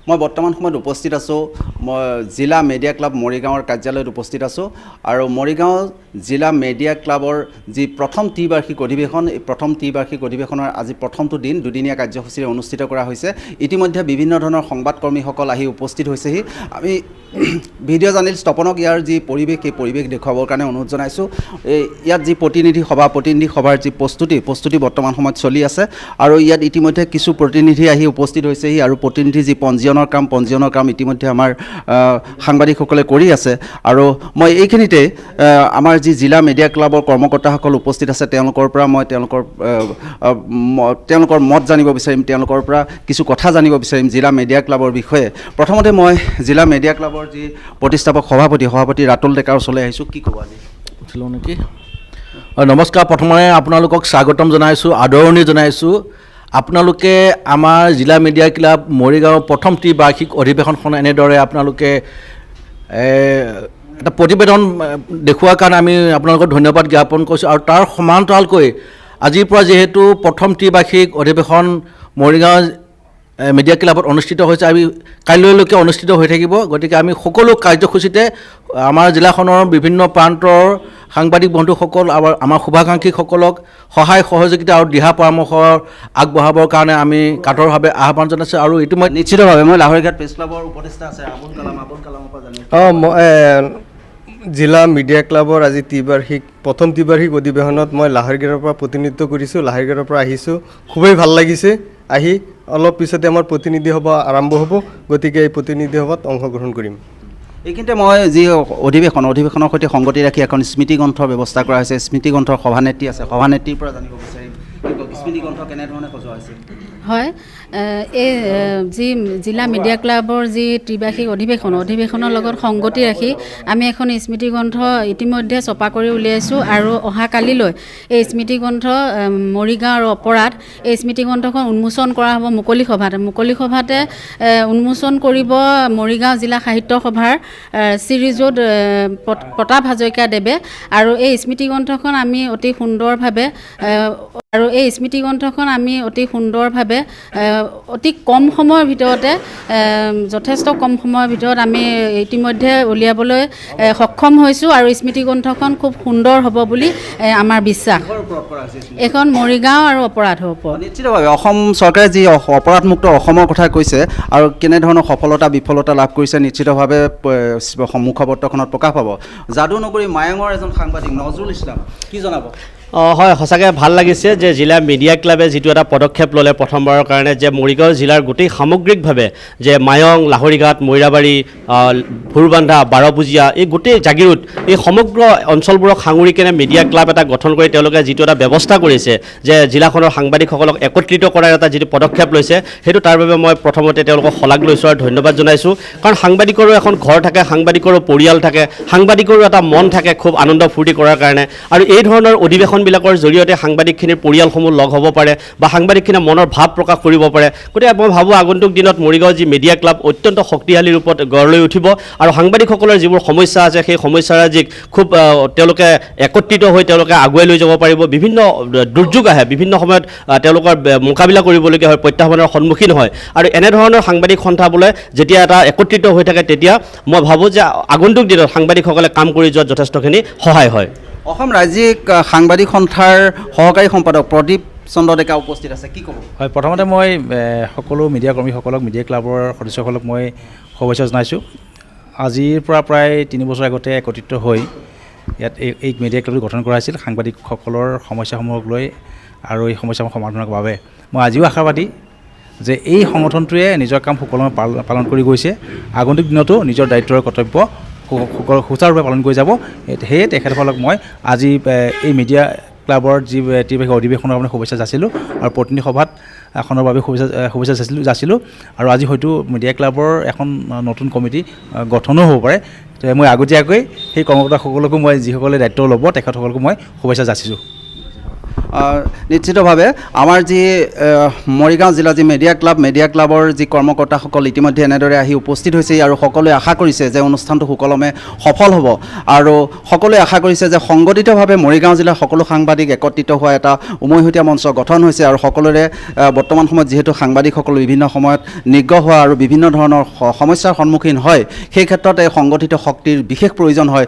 মই বৰ্তমান সময়ত উপস্থিত আছোঁ জিলা মিডিয়া ক্লাব মৰিগাঁৱৰ কাৰ্যালয়ত উপস্থিত আছোঁ আৰু মৰিগাঁও জিলা মিডিয়া ক্লাবৰ যি প্ৰথম ত্ৰিবাৰ্ষিক অধিৱেশন এই প্ৰথম ত্ৰিবাৰ্ষিক অধিৱেশনৰ আজি প্ৰথমটো দিন দুদিনীয়া কাৰ্যসূচীৰে অনুষ্ঠিত কৰা হৈছে। ইতিমধ্যে বিভিন্ন ধৰণৰ সংবাদকৰ্মীসকল আহি উপস্থিত হৈছেহি। আমি ভিডিঅ' জাৰ্নেলিষ্ট তপনক ইয়াৰ যি পৰিৱেশ এই পৰিৱেশ দেখুৱাবৰ কাৰণে অনুৰোধ জনাইছোঁ। ইয়াত যি প্ৰতিনিধি সভাৰ যি প্ৰস্তুতি বৰ্তমান সময়ত চলি আছে আৰু ইয়াত ইতিমধ্যে কিছু প্ৰতিনিধি আহি উপস্থিত হৈছেহি আৰু প্ৰতিনিধি যি পঞ্জীয়নৰ কাম ইতিমধ্যে আমাৰ সাংবাদিকসকলে কৰি আছে আৰু মই এইখিনিতে আমাৰ যি জিলা মিডিয়া ক্লাবৰ কৰ্মকৰ্তাসকল উপস্থিত আছে তেওঁলোকৰ পৰা মই তেওঁলোকৰ মত জানিব বিচাৰিম, তেওঁলোকৰ পৰা কিছু কথা জানিব বিচাৰিম জিলা মিডিয়া ক্লাবৰ বিষয়ে। প্ৰথমতে মই জিলা মিডিয়া ক্লাবৰ যি প্ৰতিষ্ঠাপক সভাপতি ৰাতুল ডেকাৰ ওচৰলৈ আহিছোঁ। কি ক'ব আজি? উঠিলোঁ নেকি? নমস্কাৰ। প্ৰথমে আপোনালোকক স্বাগতম জনাইছোঁ, আদৰণি জনাইছোঁ। আপোনালোকে আমাৰ জিলা মিডিয়া ক্লাব মৰিগাঁৱৰ প্ৰথম ত্ৰিবাৰ্ষিক অধিৱেশনখন এনেদৰে আপোনালোকে এটা প্ৰতিবেদন দেখুওৱাৰ কাৰণে আমি আপোনালোকক ধন্যবাদ জ্ঞাপন কৰিছোঁ। আৰু তাৰ সমান্তৰালকৈ আজিৰ পৰা যিহেতু প্ৰথম ত্ৰিবাৰ্ষিক অধিৱেশন মৰিগাঁও মিডিয়া ক্লাবত অনুষ্ঠিত হৈছে, আমি কাইলৈলৈকে অনুষ্ঠিত হৈ থাকিব। গতিকে আমি সকলো কাৰ্যসূচীতে আমাৰ জিলাখনৰ বিভিন্ন প্ৰান্তৰ সাংবাদিক বন্ধুসকল আৰু আমাৰ শুভাকাংক্ষীসকলক সহায় সহযোগিতা আৰু দিহা পৰামৰ্শ আগবঢ়াবৰ কাৰণে আমি কাতৰভাৱে আহ্বান জনাইছোঁ। আৰু ইতিমধ্যে নিশ্চিতভাৱে মই লাহৰীঘাট প্ৰেছ ক্লাবৰ উপদেষ্টা আছে আবুল কালামৰ পৰা জানিছোঁ। জিলা মিডিয়া ক্লাবৰ আজি প্ৰথম ত্ৰিবাৰ্ষিক অধিৱেশনত মই লাহৰীঘাটৰ পৰা প্ৰতিনিধিত্ব কৰিছোঁ, লাহৰীঘাটৰ পৰা আহিছোঁ। খুবেই ভাল লাগিছে আহি। অলপ পিছতে আমাৰ প্ৰতিনিধি সভা আৰম্ভ হ'ব, গতিকে এই প্ৰতিনিধি সভাত অংশগ্ৰহণ কৰিম। এইখিনিতে মই যি অধিৱেশনৰ সৈতে সংগতি ৰাখি এখন স্মৃতি গ্ৰন্থৰ ব্যৱস্থা কৰা হৈছে। স্মৃতি গ্ৰন্থৰ সভানেত্ৰী আছে, সভানেত্ৰীৰ পৰা জানিব বিচাৰিম স্মৃতি গ্ৰন্থ কেনেধৰণে সজোৱা হৈছে। হয়, এই যি জিলা মিডিয়া ক্লাবৰ যি ত্ৰিবাৰ্ষিক অধিৱেশনৰ লগত সংগতি ৰাখি আমি এখন স্মৃতি গ্ৰন্থ ইতিমধ্যে ছপা কৰি উলিয়াইছোঁ আৰু অহাকালিলৈ এই স্মৃতি গ্ৰন্থ মৰিগাঁও আৰু অপৰাধ এই স্মৃতি গ্ৰন্থখন উন্মোচন কৰা হ'ব মুকলি সভাতে উন্মোচন কৰিব মৰিগাঁও জিলা সাহিত্য সভাৰ শ্ৰীযুত প্ৰতাপ হাজৰিকাদেৱে। আৰু এই স্মৃতি গ্ৰন্থখন আমি অতি সুন্দৰভাৱে অতি কম সময়ৰ ভিতৰতে যথেষ্ট কম সময়ৰ ভিতৰত আমি ইতিমধ্যে উলিয়াবলৈ সক্ষম হৈছোঁ আৰু স্মৃতি গ্ৰন্থখন খুব সুন্দৰ হ'ব বুলি আমাৰ বিশ্বাস। এখন মৰিগাঁও আৰু অপৰাধৰ ওপৰত। নিশ্চিতভাৱে অসম চৰকাৰে যি অপৰাধমুক্ত অসমৰ কথা কৈছে আৰু কেনেধৰণৰ সফলতা বিফলতা লাভ কৰিছে নিশ্চিতভাৱে মুখপত্ৰখনত প্ৰকাশ পাব। যাদুনগৰী মায়ঙৰ এজন সাংবাদিক নজৰুল ইছলাম, কি জনাব? হয়, সঁচাকৈ ভাল লাগিছে যে জিলা মিডিয়া ক্লাবে যিটো এটা পদক্ষেপ ল'লে প্ৰথমবাৰৰ কাৰণে, যে মৰিগাঁও জিলাৰ গোটেই সামগ্ৰিকভাৱে যে মায়ং, লাহৰীঘাট, মৈৰাবাৰী, ভুৰবান্ধা, বাৰপুজীয়া এই গোটেই জাগিৰোড এই সমগ্ৰ অঞ্চলবোৰক সাঙুৰি কেনে মিডিয়া ক্লাব এটা গঠন কৰি তেওঁলোকে যিটো এটা ব্যৱস্থা কৰিছে যে জিলাখনৰ সাংবাদিকসকলক একত্ৰিত কৰাৰ এটা যিটো পদক্ষেপ লৈছে, সেইটো তাৰ বাবে মই প্ৰথমতে তেওঁলোকক শলাগ লৈছোঁ আৰু ধন্যবাদ জনাইছোঁ। কাৰণ সাংবাদিকৰো এখন ঘৰ থাকে, সাংবাদিকৰো পৰিয়াল থাকে, সাংবাদিকৰো এটা মন থাকে খুব আনন্দ ফূৰ্তি কৰাৰ কাৰণে। আৰু এই ধৰণৰ অধিৱেশনবিলাকৰ জৰিয়তে সাংবাদিকখিনিৰ পৰিয়ালসমূহ লগ হ'ব পাৰে বা সাংবাদিকখিনিয়ে মনৰ ভাৱ প্ৰকাশ কৰিব পাৰে। গতিকে মই ভাবোঁ আগন্তুক দিনত মৰিগাঁও যি মিডিয়া ক্লাব অত্যন্ত শক্তিশালী ৰূপত গঢ় লৈ উঠিব আৰু সাংবাদিকসকলৰ যিবোৰ সমস্যা আছে সেই সমস্যাৰাজিক খুব তেওঁলোকে একত্ৰিত হৈ তেওঁলোকে আগুৱাই লৈ যাব পাৰিব। বিভিন্ন দুৰ্যোগ আহে, বিভিন্ন সময়ত তেওঁলোকৰ মোকাবিলা কৰিবলগীয়া হয়, প্ৰত্যাহ্বানৰ সন্মুখীন হয়। আৰু এনেধৰণৰ সাংবাদিক সন্থা বোলে যেতিয়া এটা একত্ৰিত হৈ থাকে তেতিয়া মই ভাবোঁ যে আগন্তুক দিনত সাংবাদিকসকলে কাম কৰি যোৱাত যথেষ্টখিনি সহায় হয়। অসম ৰাজ্যিক সাংবাদিক সন্থাৰ সহকাৰী সম্পাদক প্ৰদীপ চন্দ্ৰ ডেকা উপস্থিত আছে, কি ক'ব? হয়, প্ৰথমতে মই সকলো মিডিয়া কৰ্মীসকলক, মিডিয়া ক্লাবৰ সদস্যসকলক মই শুভেচ্ছা জনাইছোঁ। আজিৰ পৰা প্ৰায় 3 বছৰ আগতে একত্ৰিত হৈ ইয়াত এই মিডিয়া ক্লাবটো গঠন কৰা হৈছিল সাংবাদিকসকলৰ সমস্যাসমূহক লৈ আৰু এই সমস্যাসমূহ সমাধানৰ বাবে। মই আজিও আশাবাদী যে এই সংগঠনটোৱে নিজৰ কাম সুকলমে পালন কৰি গৈছে, আগন্তুক দিনতো নিজৰ দায়িত্ব আৰু কৰ্তব্য সুচাৰুৰূপে পালন কৰি যাব। সেয়ে তেখেতসকলক মই আজি এই মিডিয়া ক্লাবৰ যি ত্ৰিবাৰ্ষিক অধিৱেশনৰ কাৰণে শুভেচ্ছা যাচিলোঁ আৰু প্ৰতিনিধি সভাত এখনৰ বাবে শুভেচ্ছা যাচিলোঁ। আৰু আজি হয়তো মিডিয়া ক্লাবৰ এখন নতুন কমিটি গঠনো হ'ব পাৰে। মই আগতীয়াকৈ সেই কৰ্মকৰ্তাসকলকো মই যিসকলে দায়িত্ব ল'ব তেখেতসকলকো মই শুভেচ্ছা যাচিছোঁ। নিশ্চিতভাৱে আমাৰ যি মৰিগাঁও জিলা যি মেডিয়া ক্লাবৰ যি কৰ্মকৰ্তাসকল ইতিমধ্যে এনেদৰে আহি উপস্থিত হৈছে আৰু সকলোৱে আশা কৰিছে যে অনুষ্ঠানটো সুকলমে সফল হ'ব আৰু সকলোৱে আশা কৰিছে যে সংগঠিতভাৱে মৰিগাঁও জিলাৰ সকলো সাংবাদিক একত্ৰিত হোৱা এটা উমৈহতীয়া মঞ্চ গঠন হৈছে আৰু সকলোৰে বৰ্তমান সময়ত যিহেতু সাংবাদিকসকল বিভিন্ন সময়ত নিগ্ৰহ হোৱা আৰু বিভিন্ন ধৰণৰ সমস্যাৰ সন্মুখীন হয় সেই ক্ষেত্ৰত এই সংগঠিত শক্তিৰ বিশেষ প্ৰয়োজন হয়